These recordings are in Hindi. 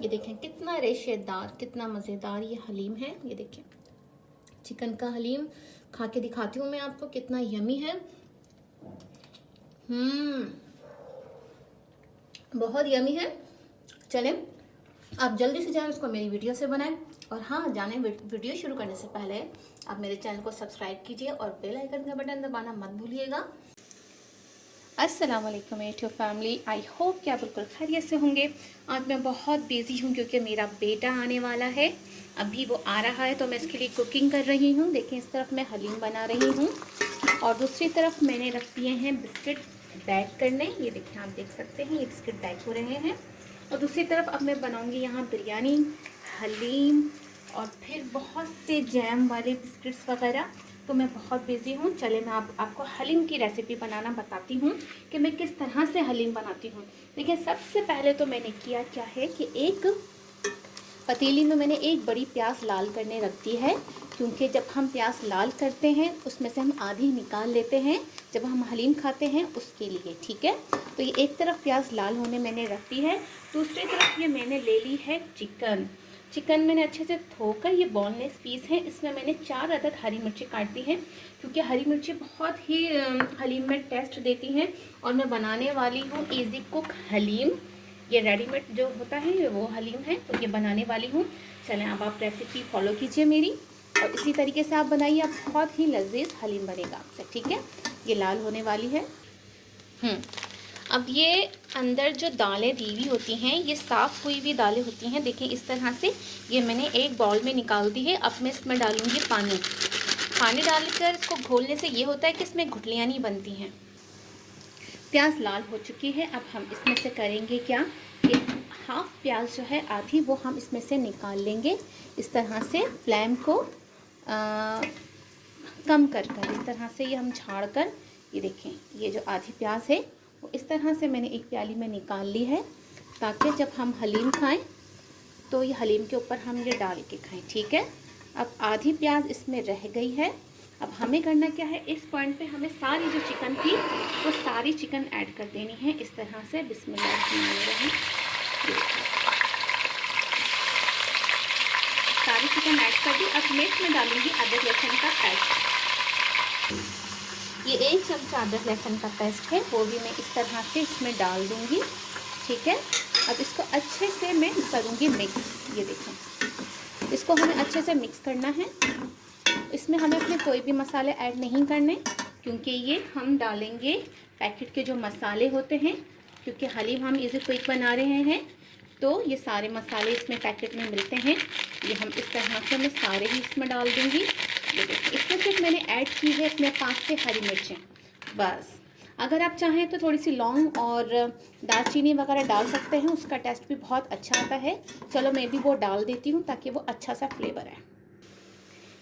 ये देखें कितना रेशेदार, कितना मज़ेदार ये हलीम है। ये देखें चिकन का हलीम खा के दिखाती हूँ मैं आपको कितना यमी है। बहुत यमी है। चलें आप जल्दी से जाएं उसको मेरी वीडियो से बनाएं। और हाँ, जाने वीडियो शुरू करने से पहले आप मेरे चैनल को सब्सक्राइब कीजिए और बेल आइकन का बटन दबाना मत भूलिएगा। अस्सलाम वालेकुम यूट्यूब फैमिली, आई होप कि आप बिल्कुल खैरियत से होंगे। आज मैं बहुत बिजी हूँ क्योंकि मेरा बेटा आने वाला है, अभी वो आ रहा है तो मैं इसके लिए कुकिंग कर रही हूँ। देखें इस तरफ मैं हलीम बना रही हूँ और दूसरी तरफ मैंने रख दिए हैं बिस्किट बैक करने। ये देखें आप देख सकते हैं ये बिस्किट बैक हो रहे हैं। और दूसरी तरफ अब मैं बनाऊँगी यहाँ बिरयानी, हलीम और फिर बहुत से जैम वाले बिस्किट्स वगैरह। तो मैं बहुत बिज़ी हूँ। चले मैं आपको हलीम की रेसिपी बनाना बताती हूँ कि मैं किस तरह से हलीम बनाती हूँ। देखिए सबसे पहले तो मैंने किया क्या है कि एक पतीली में मैंने एक बड़ी प्याज लाल करने रख दी है, क्योंकि जब हम प्याज लाल करते हैं उसमें से हम आधी निकाल लेते हैं जब हम हलीम खाते हैं उसके लिए। ठीक है, तो ये एक तरफ प्याज लाल होने मैंने रख दी है। दूसरी तरफ ये मैंने ले ली है चिकन मैंने अच्छे से धोकर, ये बोनलेस पीस है। इसमें मैंने 4 अदद हरी मिर्ची काट दी है, क्योंकि हरी मिर्ची बहुत ही हलीम में टेस्ट देती हैं। और मैं बनाने वाली हूँ इजी कुक हलीम। ये रेडीमेड जो होता है वो हलीम है, तो ये बनाने वाली हूँ। चलें अब आप रेसिपी फॉलो कीजिए मेरी और इसी तरीके से आप बनाइए, आप बहुत ही लजीज हलीम बनेगा आपसे। ठीक है, ये लाल होने वाली है। अब ये अंदर जो दालें दी हुई होती हैं ये साफ़ हुई हुई दालें होती हैं। देखिए इस तरह से ये मैंने एक बाउल में निकाल दी है। अब मैं इसमें डालूंगी पानी डालकर इसको घोलने से ये होता है कि इसमें गुठलियाँ नहीं बनती हैं। प्याज लाल हो चुकी है। अब हम इसमें से करेंगे क्या कि हाफ प्याज जो है आधी वो हम इसमें से निकाल लेंगे। इस तरह से फ्लेम को कम कर इस तरह से ये हम झाड़ कर, ये देखें ये जो आधी प्याज है वो इस तरह से मैंने एक प्याली में निकाल ली है, ताकि जब हम हलीम खाएं तो ये हलीम के ऊपर हम ये डाल के खाएं। ठीक है, अब आधी प्याज इसमें रह गई है। अब हमें करना क्या है, इस पॉइंट पे हमें सारी जो चिकन थी वो सारी चिकन ऐड कर देनी है इस तरह से। बिस्मिल्लाह, सारी चिकन ऐड कर दी। अब मैं इसमें डालूंगी अदरक लहसुन का पेस्ट। ये 1 चमचा अदरक लहसुन का पेस्ट है, वो भी मैं इस तरह से इसमें डाल दूंगी। ठीक है, अब इसको अच्छे से मैं करूंगी मिक्स। ये देखें इसको हमें अच्छे से मिक्स करना है। इसमें हमें अपने कोई भी मसाले ऐड नहीं करने, क्योंकि ये हम डालेंगे पैकेट के जो मसाले होते हैं, क्योंकि हलीम हम इजी क्विक बना रहे हैं तो ये सारे मसाले इसमें पैकेट में मिलते हैं। ये हम इस तरह से मैं सारे ही इसमें डाल दूँगी। ये देखिए इसमें सिर्फ मैंने ऐड की है अपने 5 से हरी मिर्चें बस। अगर आप चाहें तो थोड़ी सी लौंग और दालचीनी वगैरह डाल सकते हैं, उसका टेस्ट भी बहुत अच्छा आता है। चलो मैं भी वो डाल देती हूँ ताकि वो अच्छा सा फ्लेवर है।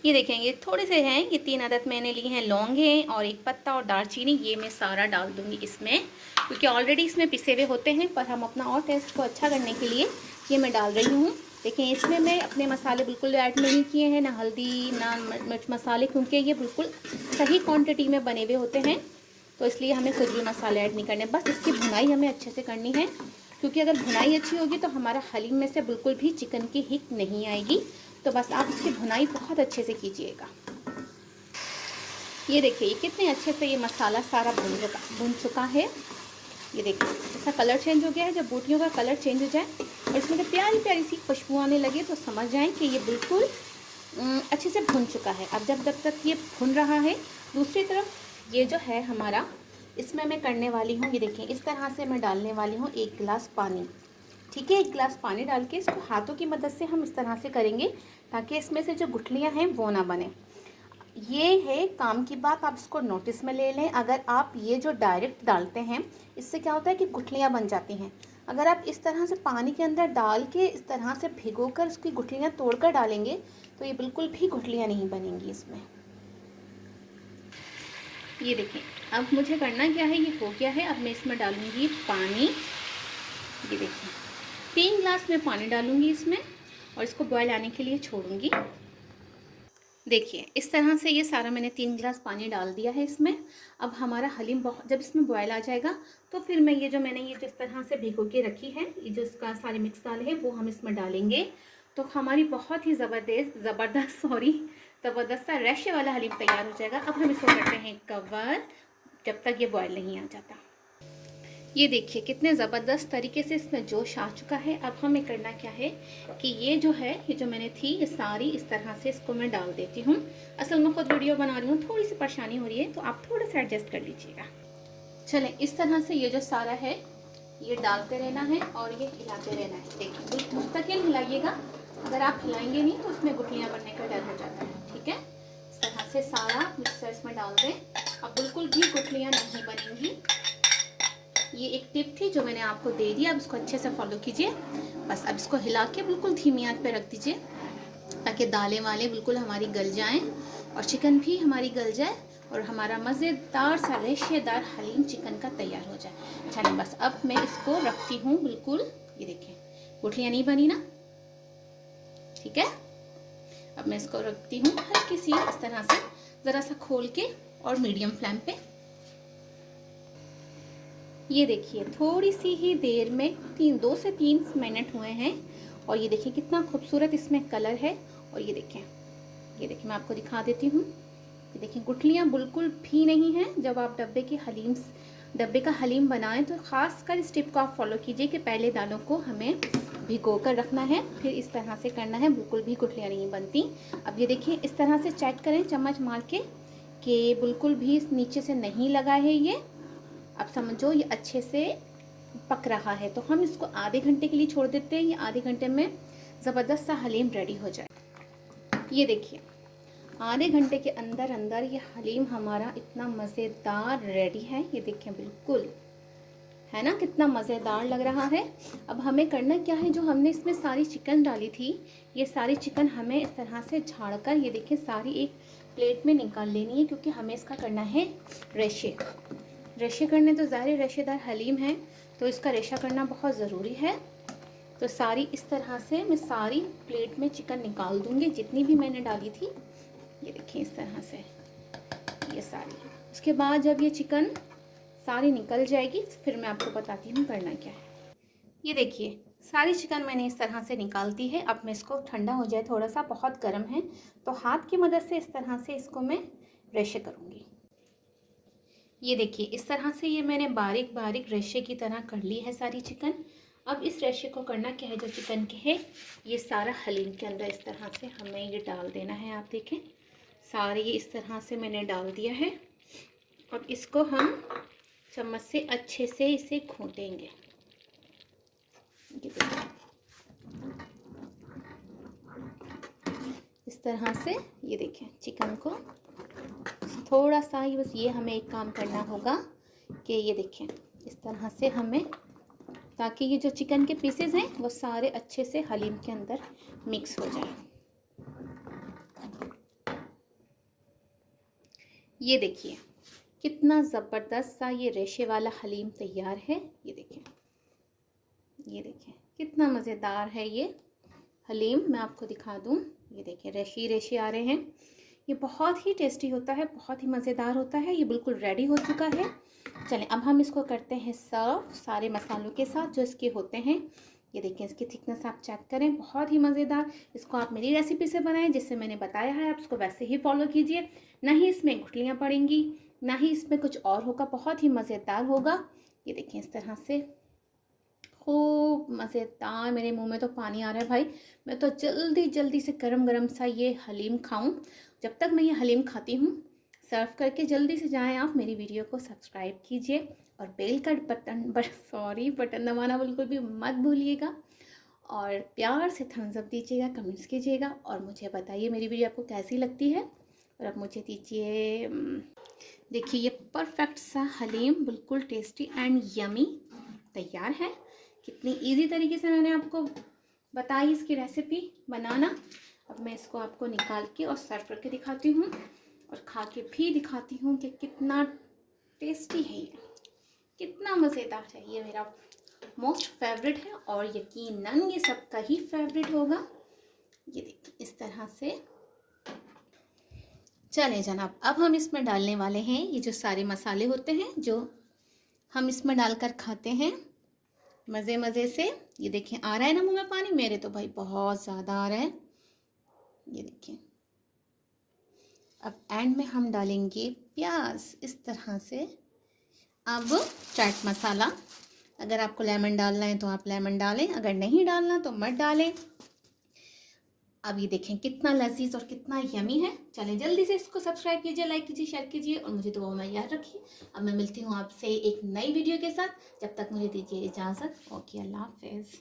ये देखेंगे थोड़े से हैं, ये 3 अदद मैंने लिए हैं लौंग हैं और 1 पत्ता और दालचीनी, ये मैं सारा डाल दूँगी इसमें, क्योंकि ऑलरेडी इसमें पिसे हुए होते हैं, पर हम अपना और टेस्ट को अच्छा करने के लिए ये मैं डाल रही हूँ। देखें इसमें मैं अपने मसाले बिल्कुल ऐड नहीं किए हैं, ना हल्दी ना मिर्च मसाले, क्योंकि ये बिल्कुल सही क्वांटिटी में बने हुए होते हैं, तो इसलिए हमें कुछ भी मसाले ऐड नहीं करने। बस इसकी भुनाई हमें अच्छे से करनी है, क्योंकि अगर भुनाई अच्छी होगी तो हमारा हलीम में से बिल्कुल भी चिकन की हिक नहीं आएगी। तो बस आप इसकी भुनाई बहुत अच्छे से कीजिएगा। ये देखिए ये कितने अच्छे से ये मसाला सारा भुन चुका है। ये देखिए इसका कलर चेंज हो गया है। जब बोटियों का कलर चेंज हो जाए और इसमें जब प्यारी प्यारी सी खुशबू आने लगे तो समझ जाएं कि ये बिल्कुल अच्छे से भुन चुका है। अब जब तक ये भुन रहा है, दूसरी तरफ ये जो है हमारा, इसमें मैं करने वाली हूँ, ये देखिए इस तरह से मैं डालने वाली हूँ 1 गिलास पानी। ठीक है, 1 गिलास पानी डाल के इसको हाथों की मदद से हम इस तरह से करेंगे ताकि इसमें से जो गुठलियाँ हैं वो ना बने। ये है काम की बात, आप इसको नोटिस में ले लें। अगर आप ये जो डायरेक्ट डालते हैं इससे क्या होता है कि गुठलियाँ बन जाती हैं। अगर आप इस तरह से पानी के अंदर डाल के इस तरह से भिगोकर उसकी गुठलियाँ तोड़कर डालेंगे तो ये बिल्कुल भी गुठलियाँ नहीं बनेंगी इसमें। ये देखिए अब मुझे करना क्या है, ये हो गया है। अब मैं इसमें डालूंगी पानी। ये देखिए 3 गिलास में पानी डालूंगी इसमें और इसको बॉयल आने के लिए छोड़ूंगी। देखिए इस तरह से ये सारा मैंने 3 गिलास पानी डाल दिया है इसमें। अब हमारा हलीम बहुत, जब इसमें बॉयल आ जाएगा तो फिर मैं ये जो मैंने ये जिस तरह से भिगो के रखी है, ये जो इसका सारे मिक्स दाल है वो हम इसमें डालेंगे। तो हमारी बहुत ही ज़बरदस्त सा रैशे वाला हलीम तैयार हो जाएगा। अब हम इसको करते हैं कवर, जब तक ये बॉयल नहीं आ जाता। ये देखिए कितने ज़बरदस्त तरीके से इसमें जोश आ चुका है। अब हमें करना क्या है कि ये जो है, ये जो मैंने थी ये सारी इस तरह से इसको मैं डाल देती हूँ। असल में खुद वीडियो बना रही हूँ, थोड़ी सी परेशानी हो रही है तो आप थोड़ा सा एडजस्ट कर लीजिएगा। चलें, इस तरह से ये जो सारा है ये डालते रहना है और ये हिलाते रहना है। देखिए बिल्कुल मुस्तकिल हिलाइएगा, अगर आप हिलाएंगे नहीं तो उसमें गुठलियाँ बनने का डर हो जाता है। ठीक है, इस तरह से सारा मिक्सर इसमें डाल दें। अब बिल्कुल भी गुठलियाँ नहीं बनेंगी। ये एक टिप थी जो मैंने आपको दे दी, अब इसको अच्छे से फॉलो कीजिए। बस अब इसको हिला के बिल्कुल धीमी आंच पे रख दीजिए ताकि दालें वाले बिल्कुल हमारी गल जाएं और चिकन भी हमारी गल जाए और हमारा मज़ेदार सा रेशेदार हलीम चिकन का तैयार हो जाए। चलिए बस अब मैं इसको रखती हूँ बिल्कुल। ये देखिए गुठलियाँ नहीं बनी ना, ठीक है। अब मैं इसको रखती हूँ हल्की सी इस तरह से, ज़रा सा खोल के और मीडियम फ्लेम पे। ये देखिए थोड़ी सी ही देर में 2 से 3 मिनट हुए हैं और ये देखिए कितना खूबसूरत इसमें कलर है। और ये देखिए मैं आपको दिखा देती हूँ। ये देखिए गुठलियाँ बिल्कुल भी नहीं हैं। जब आप डब्बे का हलीम बनाएं तो ख़ास कर इस टिप को आप फॉलो कीजिए कि पहले दालों को हमें भिगो कर रखना है, फिर इस तरह से करना है, बिल्कुल भी गुठलियाँ नहीं बनती। अब ये देखिए इस तरह से चेक करें चम्मच मार के कि बिल्कुल भी नीचे से नहीं लगा है ये। अब समझो ये अच्छे से पक रहा है, तो हम इसको आधे घंटे के लिए छोड़ देते हैं। ये आधे घंटे में ज़बरदस्त सा हलीम रेडी हो जाए। ये देखिए आधे घंटे के अंदर अंदर ये हलीम हमारा इतना मज़ेदार रेडी है। ये देखिए बिल्कुल है ना, कितना मज़ेदार लग रहा है। अब हमें करना क्या है, जो हमने इसमें सारी चिकन डाली थी ये सारी चिकन हमें इस तरह से झाड़ कर ये देखिए सारी एक प्लेट में निकाल लेनी है, क्योंकि हमें इसका करना है रेशे करने। तो ज़ाहिर रेशेदार हलीम है तो इसका रेशा करना बहुत ज़रूरी है। तो सारी इस तरह से मैं सारी प्लेट में चिकन निकाल दूंगी जितनी भी मैंने डाली थी। ये देखिए इस तरह से ये सारी। उसके बाद जब ये चिकन सारी निकल जाएगी फिर मैं आपको बताती हूँ करना क्या है। ये देखिए सारी चिकन मैंने इस तरह से निकाल दी है। अब मैं इसको ठंडा हो जाए, थोड़ा सा बहुत गर्म है तो हाथ की मदद से इस तरह से इसको मैं रेशे करूँगी। ये देखिए इस तरह से ये मैंने बारीक बारीक रेशे की तरह कर ली है सारी चिकन। अब इस रेशे को करना क्या है, जो चिकन के है ये सारा हलीम के अंदर इस तरह से हमें ये डाल देना है। आप देखें सारे ये इस तरह से मैंने डाल दिया है। अब इसको हम चम्मच से अच्छे से इसे घोटेंगे। इस तरह से ये देखें चिकन को थोड़ा सा ही बस ये हमें एक काम करना होगा कि ये देखें इस तरह से हमें, ताकि ये जो चिकन के पीसेस हैं वो सारे अच्छे से हलीम के अंदर मिक्स हो जाए। ये देखिए कितना ज़बरदस्त सा ये रेशे वाला हलीम तैयार है। ये देखिए कितना मज़ेदार है ये हलीम। मैं आपको दिखा दूँ, ये देखिए रेशे आ रहे हैं। ये बहुत ही टेस्टी होता है, बहुत ही मज़ेदार होता है। ये बिल्कुल रेडी हो चुका है। चलें अब हम इसको करते हैं सर्व सारे मसालों के साथ जो इसके होते हैं। ये देखिए इसकी थिकनेस आप चेक करें, बहुत ही मज़ेदार। इसको आप मेरी रेसिपी से बनाएं जिससे मैंने बताया है, आप इसको वैसे ही फॉलो कीजिए। ना ही इसमें गुठलियाँ पड़ेंगी, ना ही इसमें कुछ और होगा, बहुत ही मज़ेदार होगा। ये देखिए इस तरह से खूब मज़ेदार। मेरे मुंह में तो पानी आ रहा है भाई, मैं तो जल्दी से गरम गरम सा ये हलीम खाऊं। जब तक मैं ये हलीम खाती हूँ सर्व करके जल्दी से जाएं आप मेरी वीडियो को सब्सक्राइब कीजिए और बेल का बटन दबाना बिल्कुल भी मत भूलिएगा। और प्यार से थम्स अप दीजिएगा, कमेंट्स कीजिएगा और मुझे बताइए मेरी वीडियो आपको कैसी लगती है। और अब मुझे दीजिए, देखिए ये परफेक्ट सा हलीम बिल्कुल टेस्टी एंड यमी तैयार है। कितनी इजी तरीके से मैंने आपको बताई इसकी रेसिपी बनाना। अब मैं इसको आपको निकाल के और सर्व करके दिखाती हूँ और खा के भी दिखाती हूँ कि कितना टेस्टी है ये, कितना मज़ेदार है। ये मेरा मोस्ट फेवरेट है और यकीनन ये सबका ही फेवरेट होगा। ये देखिए इस तरह से चलें जनाब, अब हम इसमें डालने वाले हैं ये जो सारे मसाले होते हैं जो हम इसमें डालकर खाते हैं मज़े मज़े से। ये देखिए आ रहा है ना मुंह में पानी, मेरे तो भाई बहुत ज़्यादा आ रहा है। ये देखिए अब एंड में हम डालेंगे प्याज इस तरह से। अब चाट मसाला, अगर आपको लेमन डालना है तो आप लेमन डालें, अगर नहीं डालना तो मत डालें। अब ये देखें कितना लजीज और कितना यमी है। चलें जल्दी से इसको सब्सक्राइब कीजिए, लाइक कीजिए, शेयर कीजिए और मुझे दुआ में याद रखिए। अब मैं मिलती हूँ आपसे एक नई वीडियो के साथ, जब तक मुझे दीजिए इजाज़त। ओके, अल्लाह हाफिज़।